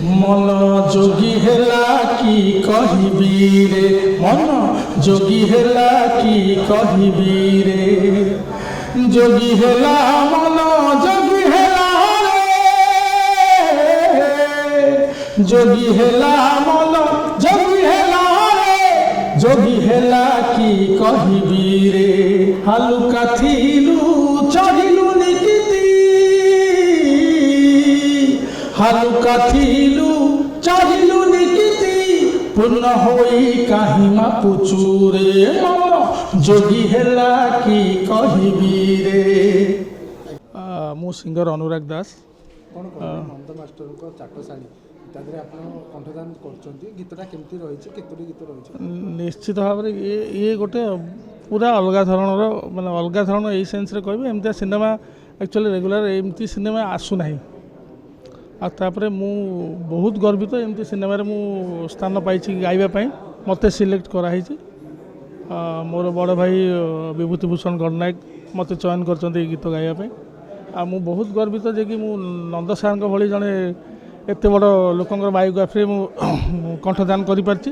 मन जोगी हेला कि कहबी रे मन जोगी हेला कि कहबी रे जोगी हेला मन जोगी हेला रे जोगी हेला मन जोगी हेला रे जोगी हेला कि कहबी रे हालुका थिलु चढ़िलु निकिति हालुका थिलु चढ़िलु निकिति पूर्ण होई काहिमा पुचुरे मन जोगी हेला कि कहबी रे। मु सिंगर अनुराग दास कौन नंद मास्टर को चाटशाणी तादरे आपण कंठदान करछंती गीतटा केमती रहिছে केतोरी गीत रहिছে निश्चित भाव में ये गोटे पूरा अलग धरणर माने अलग धरण यही सेन्स रे कहबे एमती सिनेमा एक्चुअली रेगुलर एमती सिनेमा आसु नाही आतापर मु बहुत गर्वित एमती सिनेमा रे मु स्थान पाइछि गाइबा पई मते सिलेक्ट कराई मोर बड़ भाई विभूतिभूषण गणनायक मते चयन करछंती गीत गाइबा पई आ मु बहुत गर्वित जे कि मु नंद सार भली जने एत बड़ लोकंर बायोग्राफी मु कंठदान करि पारछि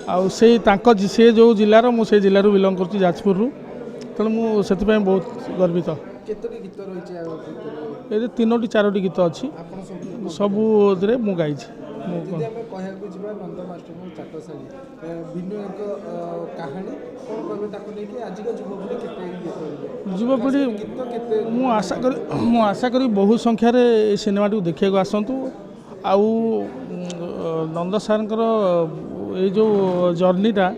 आ से जो जिलार मुझे जिलूर बिलंग कर जाजपुर तेणु मुझे बहुत गर्वित केतोरी गीत रहिছে ये 3टी 4टी गीत अच्छी सबू मु गाई नंद मास्टर चाटशाणी भिन्न एक कहानी कौन कहबे ताको लेके आज का युवपीढ़ी केते युवपीढ़ी मु आशा करी बहुत संख्यार सिनेमा देखा आसतु आउ नंद सारंकर ये जो जर्नीटा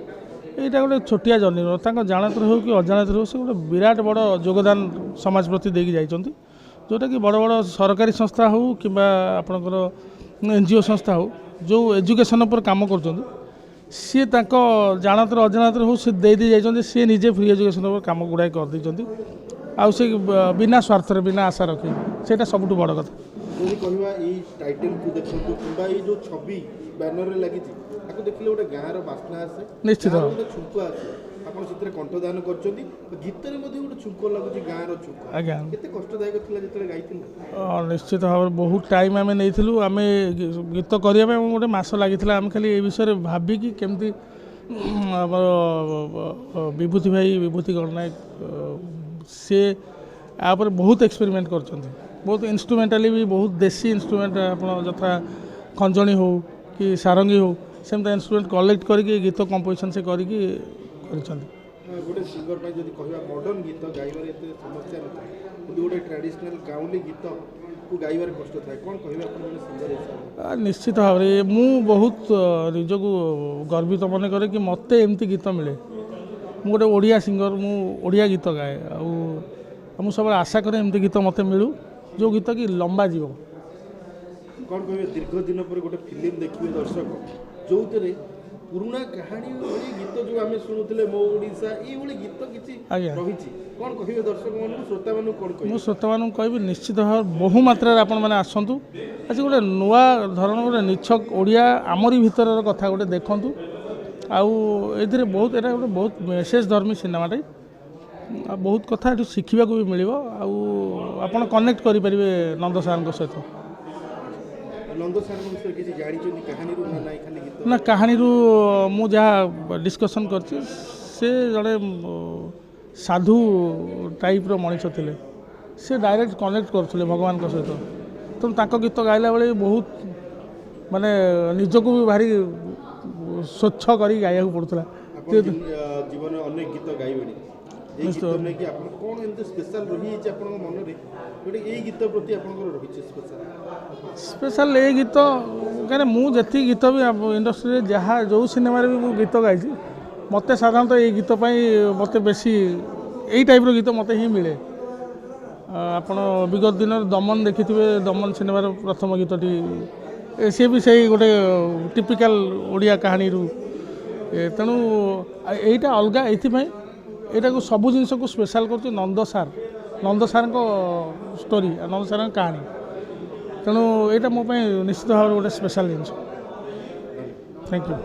यहाँ गोटे छोटिया जर्नी जाणत हो कि अजाणत हो से गोटे विराट बड़ योगदान समाज प्रति देकी जाइछंती जोटा कि बड़ बड़ सरकारी संस्था हो कि आपणकर एनजीओ संस्था हो जो एजुकेशन पर काम कर सी जानत अजाणत हो सी दे जाइछंती सी निजे फ्री एजुकेशन पर काम गुड़ाए कर देइछंती आउ से बिना स्वार्थ बिना आशा रखे सेटा सबुठ बड़ कथा यदि कहवा ये टाइटल को देखो कि जो छवि बैनर रे लगी ताको देखले गोटे गाँव बास्ना आसे निश्चित गोटे छुंक आसे आपण सितरे कंठदान करछंती गीत रे मध्ये गोटे छुंक लागुची गाँव रो छुंक आज्ञा केते कष्टदायक थिला जेतरे गाइथिल निश्चित भाव बहुत टाइम आमे नैथिलु आमे गीत करिया पे गोटे मास लागिथिला आमे खाली ए विषय रे भाबी कि केमती हमर विभूति भाई विभूति गणनायक से पर बहुत एक्सपेरिमेंट करछंती बहुत इंस्ट्रुमेंटाली भी बहुत देसी इंस्ट्रुमेंट आप जथा खंजणी हो कि सारंगी हो सेमता इंस्ट्रुमेंट कलेक्ट करके गीत कंपोजिशन से करके गोटे सिंगर पे जदि कहबा मॉडर्न गीत गाइबार एते समस्या न थाए गोटे ट्रेडिशनल गाउली गीत को गाइबार कष्ट थाए कोन कहबा अपन सिंगर हिसाब निश्चित भाव में मु बहुत निजको गर्वित मन करे कि मते एमती गीत मिले मु गोटे ओडिया सिंगर मु ओडिया गीत गाए आ सब आशा करे एमती गीत मते मिलू जो गीत कि लंबा जीव कौन कहे दीर्घ दिन पर गोटे फिल्म देखिए दर्शक जो पुराना कहानी वाली गीत जो आम शुणुले मो ओडिशा ये गीत किसी रही कौन कहे दर्शक मान श्रोता मान कौन कह श्रोता मान कह निश्चित भाव बहु मात्रा आपण मैंने आसतु आज गोटे नुआ धरण गोटे निछक ओडिया आमरी भीतर कथा गोटे देखूँ आउ बहुत एटा गोटे बहुत मेसेज धर्मी सिनेमाटे बहुत कथा ये शिखा भी मिल आपड़ कनेक्ट करेंगे नंद सार सहित ना कहानी मु जहाँ डिस्कसन कर जड़े साधु टाइप मनीष थे से डायरेक्ट कनेक्ट करते भगवान सहित तेणु गीत गाइला बेले बहुत माने निजको भी भारी स्वच्छ कर गाइबा पड़ूला जीवन अनेक गीत गाइबे कौन एमती स्पेशल रही मन में ये गीत प्रति रही स्पेशल ये गीत कहीं मुझे गीत भी इंडस्ट्री जहाँ जो सिनेमा भी मुझे गीत गाई मत साधारणतः ये गीत मत बेसी यही टाइप गीत मत ही मिले आपण विगत दिन दमन देखि दमन सिनेमार प्रथम गीतटी सी भी से गोटे टिपिकल ओडिया कहानी तेणु यहीटा अलग ये यहाँ को सबू जिन को स्पेशल कर नंद सार स्टोरी नंद सार कहानी तेणु यहाँ मोप निश्चित भाव गोटे स्पेशल जिन थैंक यू।